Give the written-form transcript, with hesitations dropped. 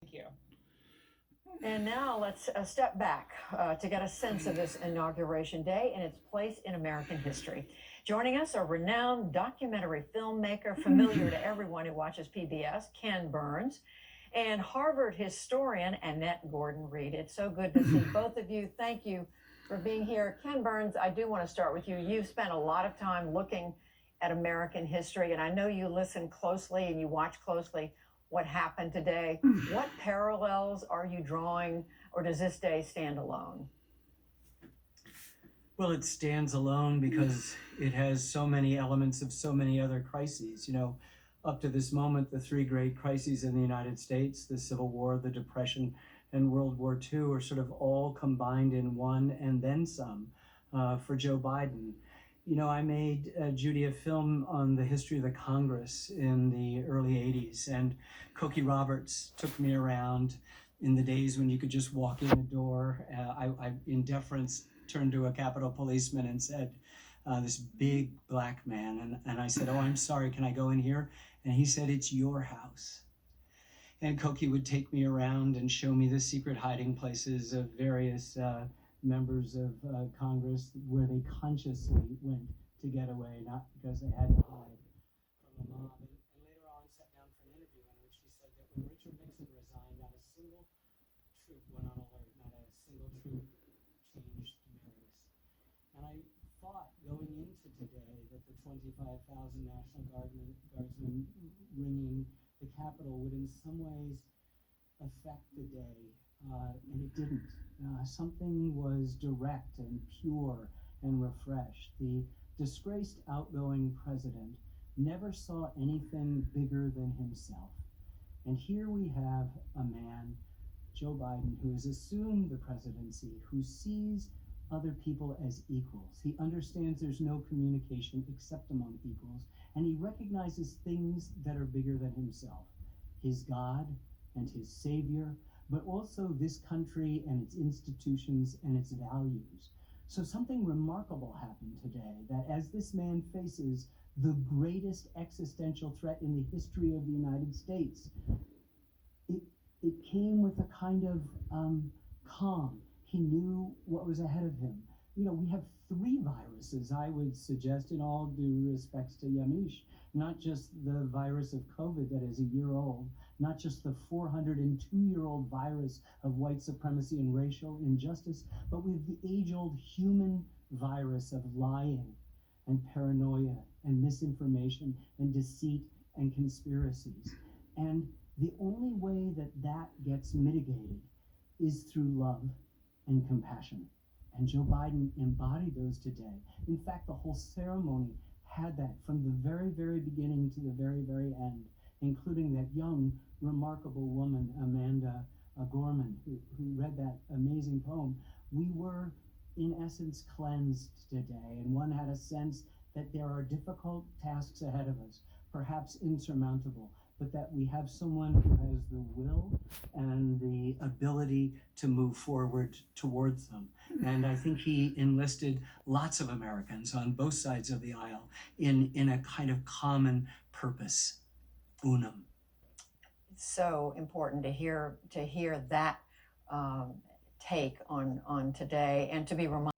Thank you. And now let's step back to get a sense of this Inauguration Day and its place in American history. Joining us, a renowned documentary filmmaker familiar to everyone who watches PBS, Ken Burns, and Harvard historian Annette Gordon-Reed. It's so good to see both of you. Thank you for being here. Ken Burns, I do want to start with you. You've spent a lot of time looking at American history, and I know you listen closely and you watch closely what happened today. What parallels are you drawing, or does this day stand alone? Well, it stands alone because it has so many elements of so many other crises. You know, up to this moment, the three great crises in the United States, the Civil War, the Depression, and World War II, are sort of all combined in one and then some for Joe Biden. You know, I made, Judy, a film on the history of the Congress in the early 80s, and Cokie Roberts took me around in the days when you could just walk in the door. I in deference, turned to a Capitol policeman and said, this big black man, and I said, "Oh, I'm sorry, can I go in here?" And he said, "It's your house." And Cokie would take me around and show me the secret hiding places of various members of Congress where they consciously went to get away, not because they had to hide from the mob. And later on sat down for an interview in which she said that when Richard Nixon resigned, not a single troop went on alert, not a single troop changed mirrors. And I thought going into today that the 25,000 National Guardsmen ringing the Capitol would in some ways affect the day, and it didn't. Something was direct and pure and refreshed. The disgraced outgoing president never saw anything bigger than himself. And here we have a man, Joe Biden, who has assumed the presidency, who sees other people as equals. He understands there's no communication except among equals, and he recognizes things that are bigger than himself. His God and his Savior, but also this country and its institutions and its values. So something remarkable happened today, that as this man faces the greatest existential threat in the history of the United States, it came with a kind of calm. He knew what was ahead of him. You know, we have three viruses, I would suggest, in all due respects to Yamiche. Not just the virus of COVID that is a year old, not just the 402-year-old virus of white supremacy and racial injustice, but we have the age-old human virus of lying and paranoia and misinformation and deceit and conspiracies. And the only way that that gets mitigated is through love and compassion. And Joe Biden embodied those today. In fact, the whole ceremony had that from the very, very beginning to the very, very end, including that young, remarkable woman, Amanda Gorman, who read that amazing poem. We were, in essence, cleansed today, and one had a sense that there are difficult tasks ahead of us, perhaps insurmountable, but that we have someone who has the will and the ability to move forward towards them. And I think he enlisted lots of Americans on both sides of the aisle in a kind of common purpose, unum. It's so important to hear that take on today, and to be reminded